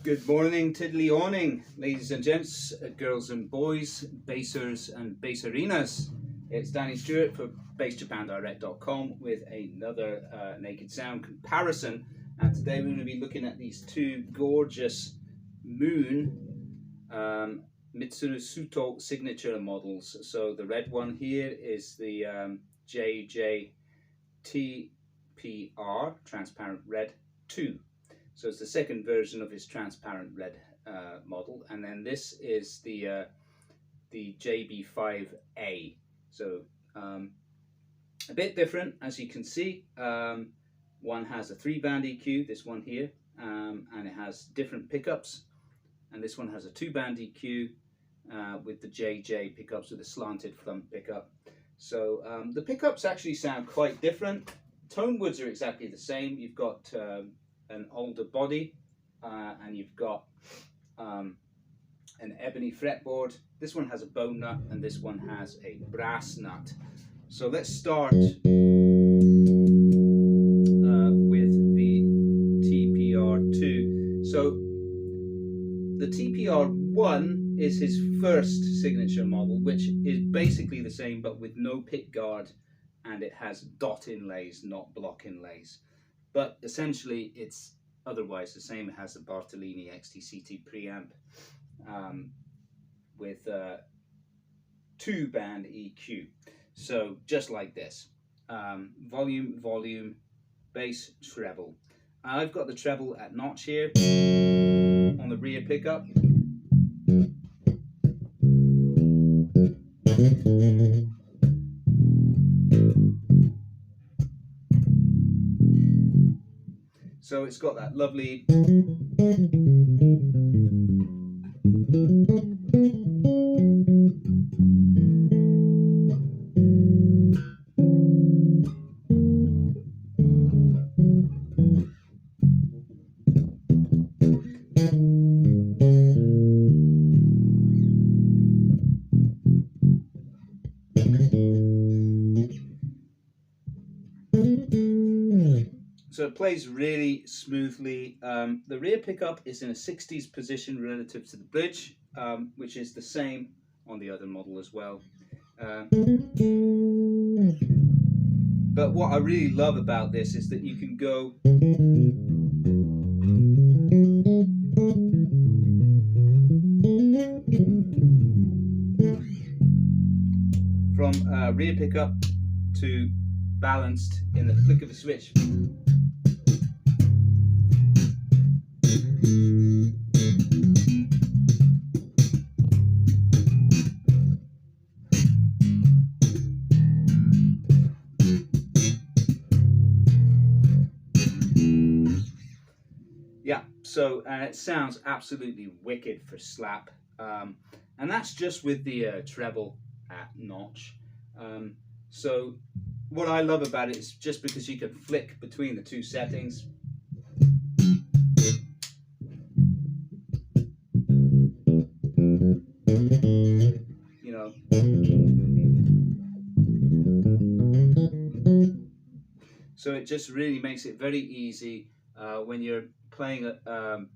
Good morning, tiddly awning, ladies and gents, girls and boys, bassers and basserinas. It's Danny Stewart for BassJapanDirect.com with another Naked Sound comparison. And today we're going to be looking at these two gorgeous Moon Mitsuru Sutoh signature models. So the red one here is the JJ5TR2 Transparent Red 2. So it's the second version of his transparent red model, and then this is the JB5A. So a bit different, as you can see. One has a 3-band EQ, this one here, and it has different pickups, and this one has a 2-band EQ with the JJ pickups with a slanted front pickup. So the pickups actually sound quite different. Tone woods are exactly the same. You've got an older body, and you've got an ebony fretboard. This one has a bone nut and this one has a brass nut. So let's start with the TPR2. So the TPR1 is his first signature model, which is basically the same but with no pick guard, and it has dot inlays, not block inlays. But essentially it's otherwise the same. It has a Bartolini XT-CT preamp with a 2-band EQ. So just like this. Volume, volume, bass, treble. I've got the treble at notch here on the rear pickup. So it's got that lovely so it plays really smoothly. The rear pickup is in a 60s position relative to the bridge, which is the same on the other model as well. But what I really love about this is that you can go from rear pickup to balanced in the flick of a switch. Yeah, so it sounds absolutely wicked for slap, and that's just with the treble at notch. So what I love about it is just because you can flick between the two settings. You know, so it just really makes it very easy when you're playing a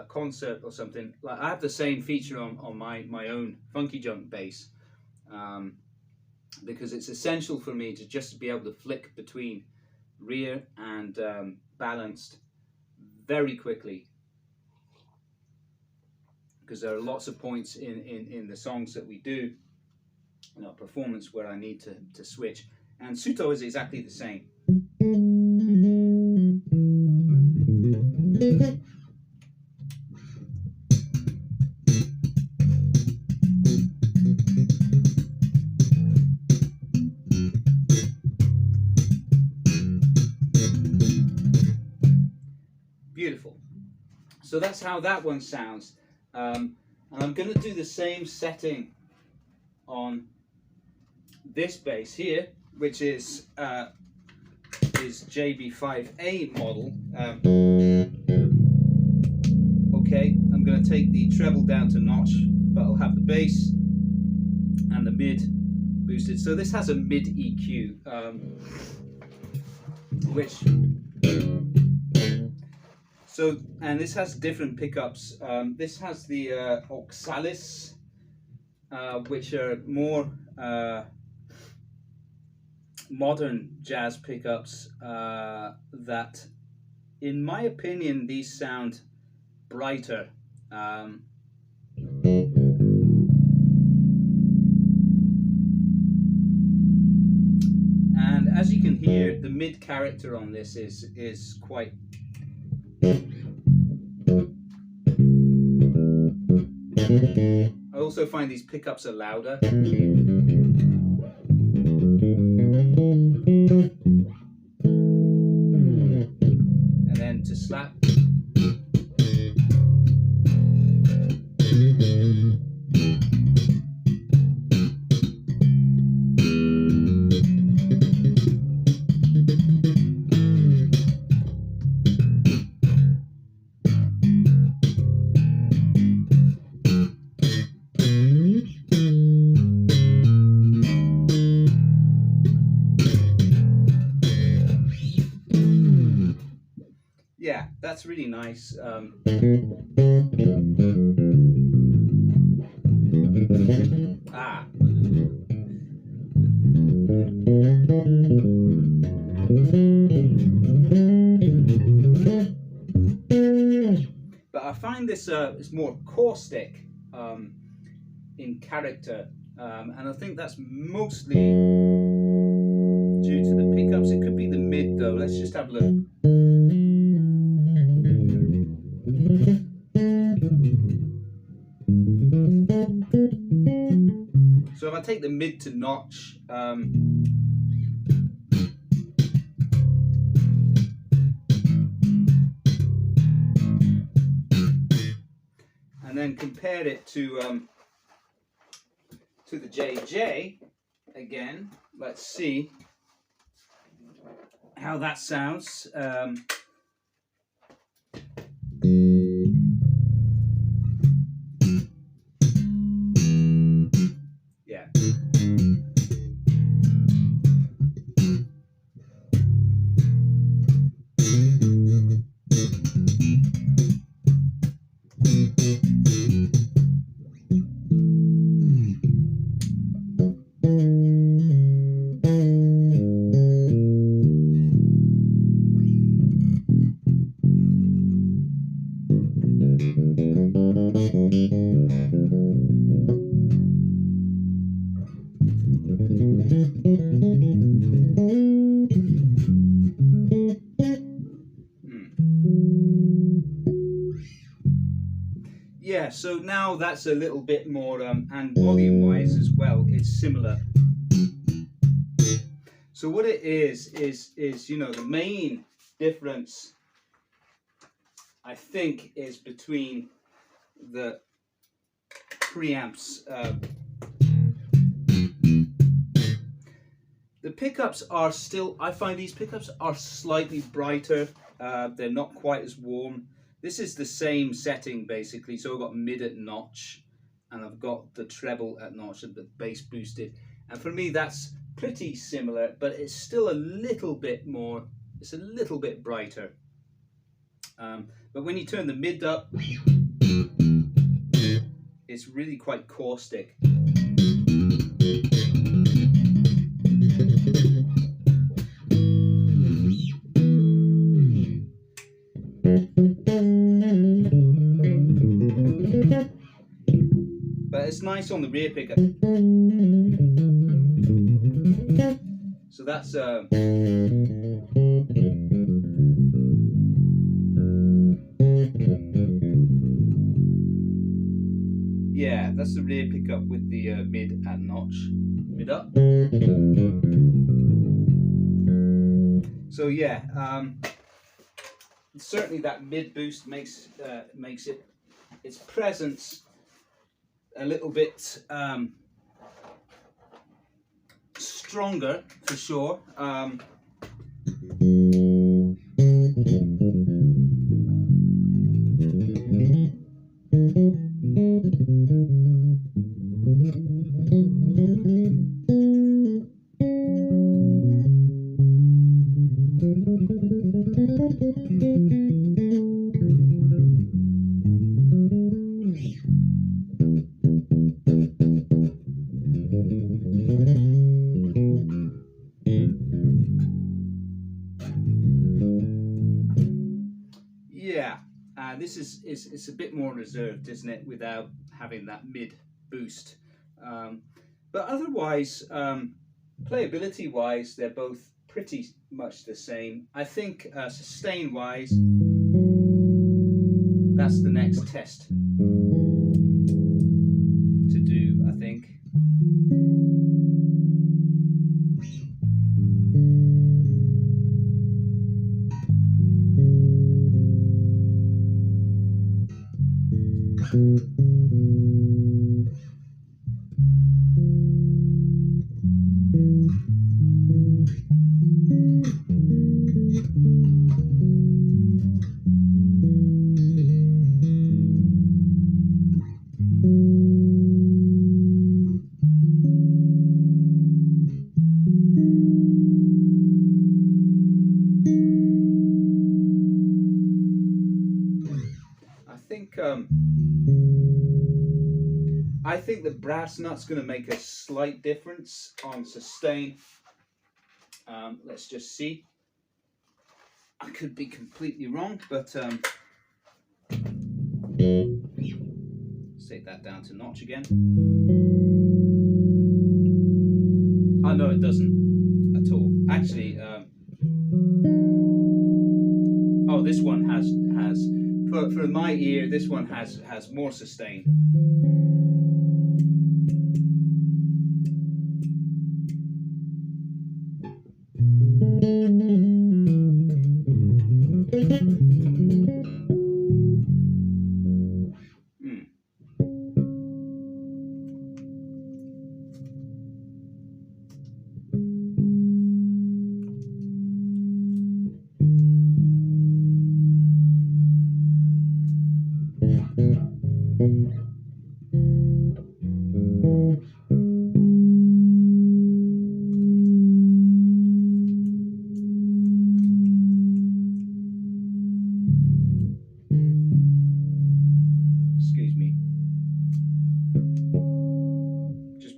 concert or something. Like I have the same feature on my own Funky Junk bass, because it's essential for me to just be able to flick between rear and balanced very quickly, because there are lots of points in the songs that we do in our performance where I need to switch, and Sutoh is exactly the same. Beautiful. So that's how that one sounds, and I'm going to do the same setting on this bass here, which is JB5A model. Okay, I'm going to take the treble down to notch, but I'll have the bass and the mid boosted. So this has a mid EQ, which So, and this has different pickups. This has the oxalis, which are more modern jazz pickups that, in my opinion, these sound brighter. And as you can hear, the mid character on this is quite. I also find these pickups are louder. And then to slap. Yeah, that's really nice. But I find this is more caustic in character, and I think that's mostly due to the pickups. It could be the mid though. Let's just have a look. So if I take the mid to notch, and then compare it to the JJ again, let's see how that sounds. Yeah. Yeah, so now that's a little bit more, and volume-wise as well, it's similar. So what it is you know, the main difference, I think, is between the preamps. The pickups are still, I find these pickups are slightly brighter. They're not quite as warm. This is the same setting basically. So I've got mid at notch, and I've got the treble at notch and the bass boosted. And for me, that's pretty similar, but it's still a little bit more, it's a little bit brighter. But when you turn the mid up, it's really quite caustic. But it's nice on the rear pickup. So that's yeah, that's the rear pickup with the mid at notch, mid up. So yeah, certainly that mid boost makes it, its presence a little bit stronger for sure. and this is it's a bit more reserved, isn't it, without having that mid boost. But otherwise, playability wise, they're both pretty much the same. I think sustain wise, that's the next test to do, I think. I think the brass nut's going to make a slight difference on sustain. Let's just see. I could be completely wrong, but let's take that down to notch again. Oh no, it doesn't at all. Actually, oh, this one has for my ear, this one has more sustain.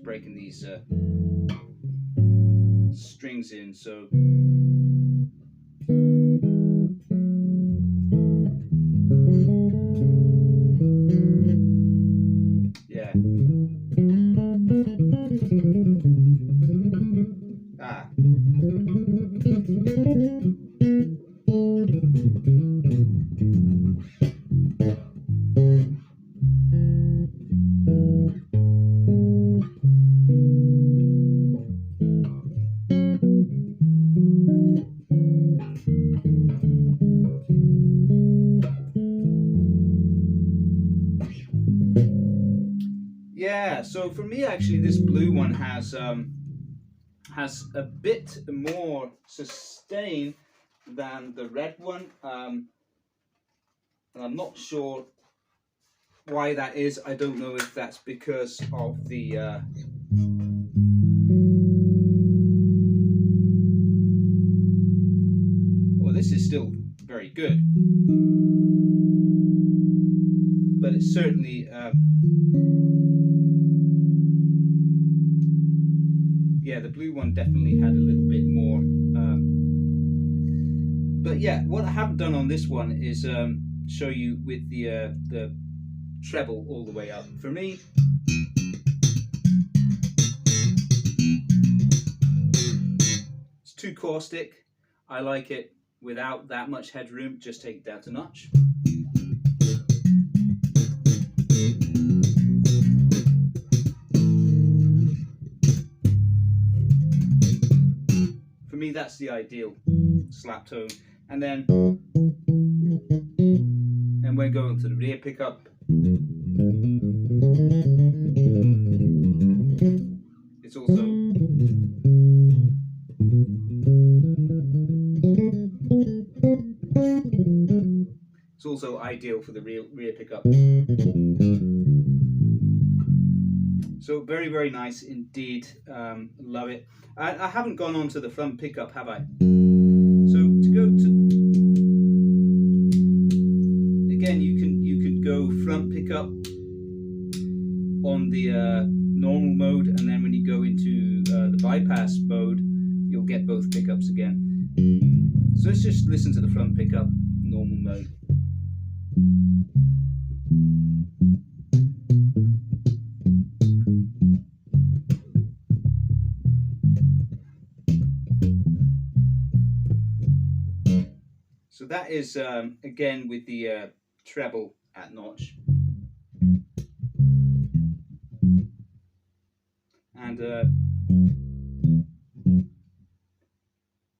Breaking these strings in, so yeah. Yeah, so for me actually this blue one has a bit more sustain than the red one, and I'm not sure why that is. I don't know if that's because of the well, this is still very good, but it's certainly yeah, the blue one definitely had a little bit more. But yeah, what I haven't done on this one is show you with the treble all the way up. For me, it's too caustic. I like it without that much headroom. Just take it down to notch. For me, that's the ideal slap tone. And then when going to the rear pickup, it's also ideal for the rear pickup. So very, very nice indeed. Love it. I haven't gone on to the front pickup, have I? So to go to, again, you can go front pickup on the normal mode, and then when you go into the bypass mode, you'll get both pickups again. So let's just listen to the front pickup, normal mode. So that is again with the treble at notch, and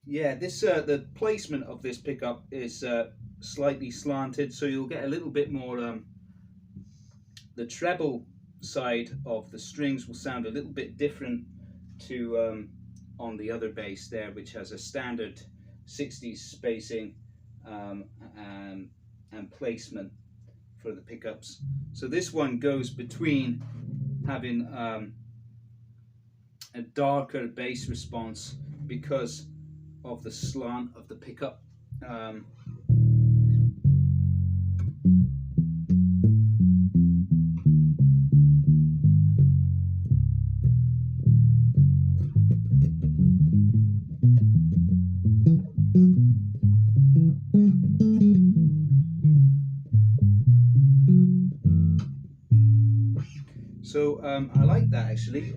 yeah, this the placement of this pickup is slightly slanted, so you'll get a little bit more. The treble side of the strings will sound a little bit different to on the other bass there, which has a standard 60s spacing and placement for the pickups. So this one goes between having a darker bass response because of the slant of the pickup. So I like that actually.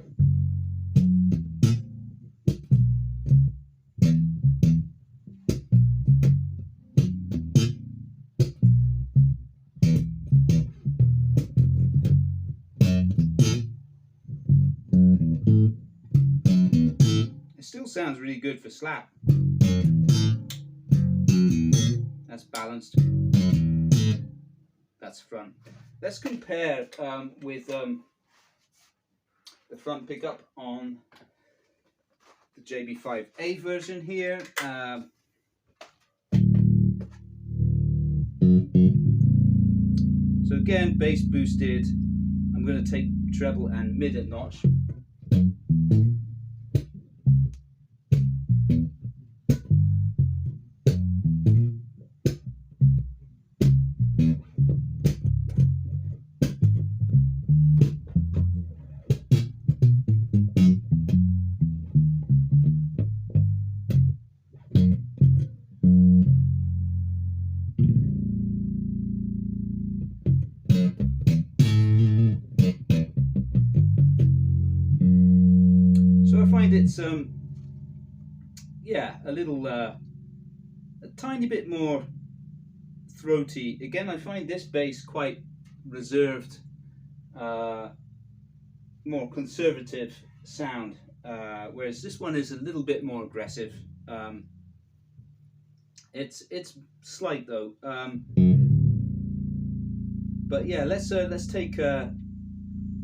It still sounds really good for slap. That's balanced. That's front. Let's compare with the front pickup on the JB5A version here. So again, bass boosted. I'm going to take treble and mid a notch. So I find it's yeah, a little a tiny bit more throaty. Again, I find this bass quite reserved, more conservative sound, whereas this one is a little bit more aggressive. It's slight though, but yeah, let's take the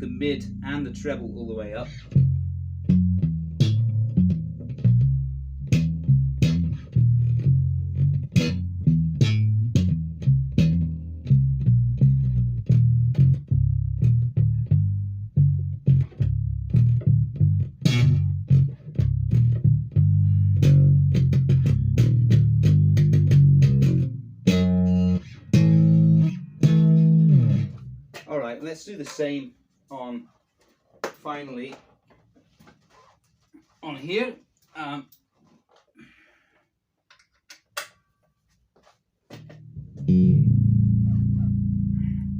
mid and the treble all the way up. Alright, let's do the same on, finally, on here.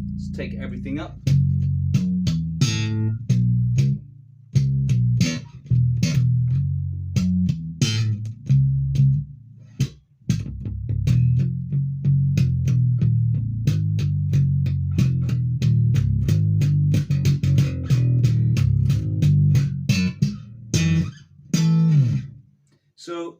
Let's take everything up. So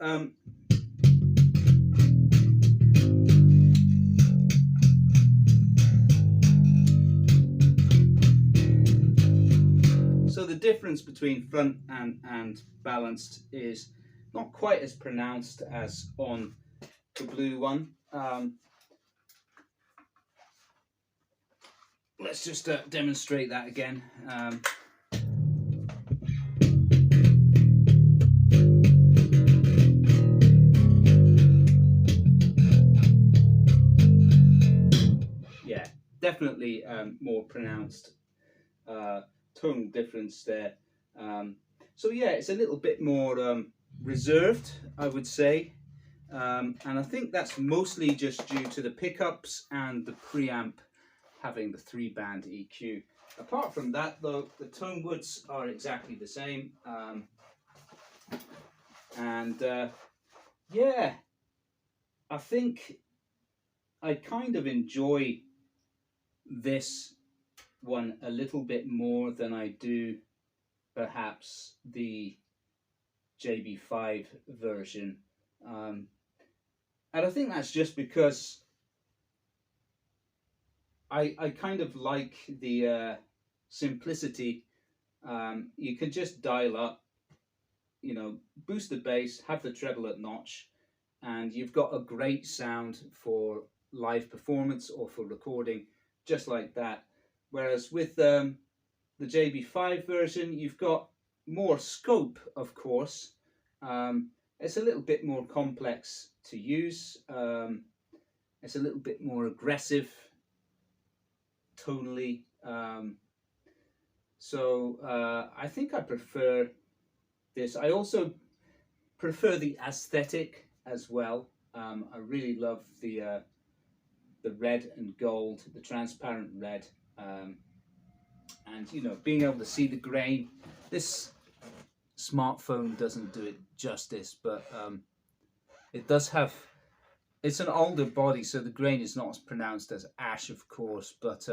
so the difference between front and balanced is not quite as pronounced as on the blue one. Let's just demonstrate that again. Definitely more pronounced tonal difference there. So yeah, it's a little bit more reserved, I would say, and I think that's mostly just due to the pickups and the preamp having the 3-band EQ. Apart from that, though, the tone woods are exactly the same. Yeah, I think I kind of enjoy this one a little bit more than I do perhaps the JB5 version. And I think that's just because I kind of like the simplicity. You can just dial up, you know, boost the bass, have the treble at notch, and you've got a great sound for live performance or for recording, just like that. Whereas with the JB5 version, you've got more scope, of course. It's a little bit more complex to use. It's a little bit more aggressive tonally. I think I prefer this. I also prefer the aesthetic as well. I really love the red and gold, the transparent red, and you know, being able to see the grain. This smartphone doesn't do it justice, but it does have. It's an older body, so the grain is not as pronounced as ash, of course, but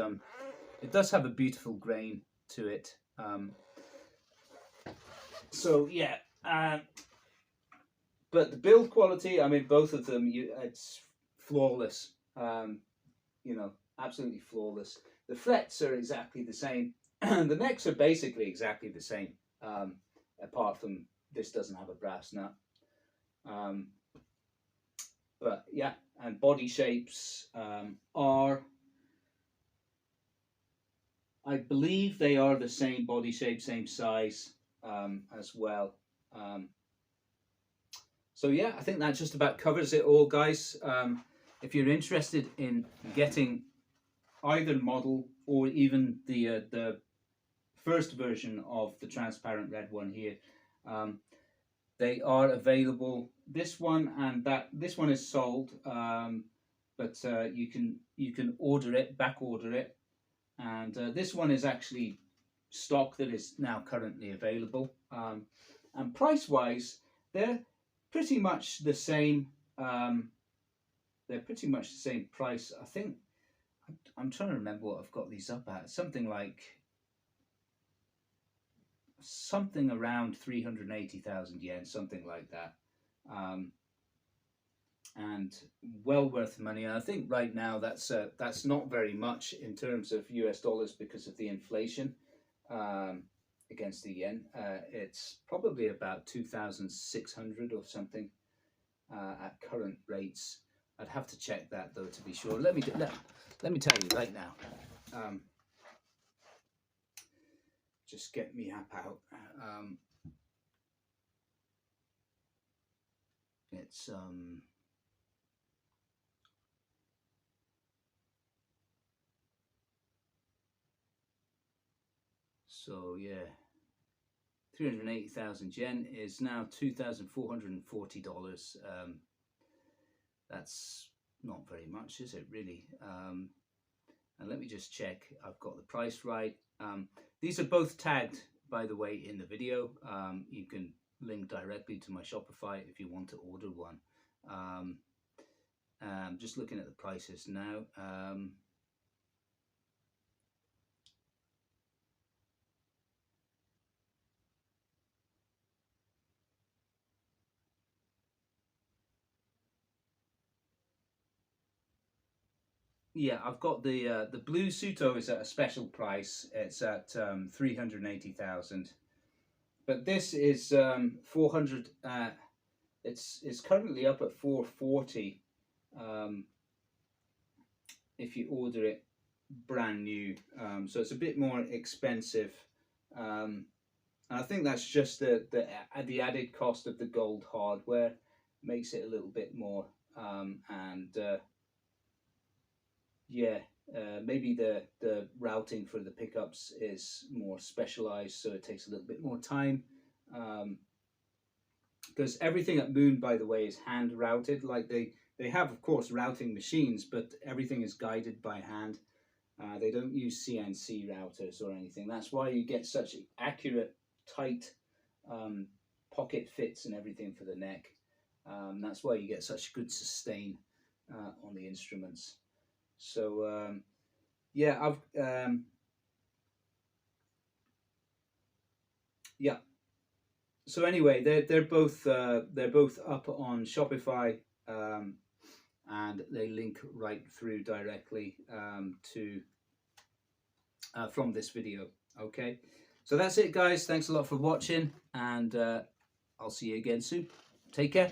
it does have a beautiful grain to it. But the build quality, I mean, both of them, it's flawless. You know, absolutely flawless. The frets are exactly the same. The necks are basically exactly the same, apart from this doesn't have a brass nut. But yeah, and body shapes are, I believe they are the same body shape, same size as well. So yeah, I think that just about covers it all, guys. If you're interested in getting either model or even the first version of the transparent red one here, they are available. This one and this one is sold, but you can order it, back order it, and this one is actually stock that is now currently available. And price wise, they're pretty much the same. They're pretty much the same price. I think I'm trying to remember what I've got these up at. Something around 380,000 yen, something like that. And well worth money. And I think right now that's not very much in terms of US dollars because of the inflation against the yen. It's probably about 2,600 or something at current rates. I'd have to check that though to be sure. Let me tell you right now. Just get me app out. It's so yeah, 380,000 yen is now $2,440. That's not very much, is it really? And let me just check I've got the price right. These are both tagged, by the way, in the video. You can link directly to my Shopify if you want to order one. Just looking at the prices now. Yeah, I've got the blue Sutoh is at a special price. It's at 380,000. But this is 400. It's currently up at 440. If you order it brand new, so it's a bit more expensive. And I think that's just the added cost of the gold hardware makes it a little bit more. Maybe the routing for the pickups is more specialized, so it takes a little bit more time. Because everything at Moon, by the way, is hand routed. Like they have, of course, routing machines, but everything is guided by hand. They don't use CNC routers or anything. That's why you get such accurate, tight pocket fits and everything for the neck. That's why you get such good sustain on the instruments. So yeah, yeah. So anyway, they're both up on Shopify, and they link right through directly to from this video. Okay, so that's it, guys. Thanks a lot for watching, and I'll see you again soon. Take care.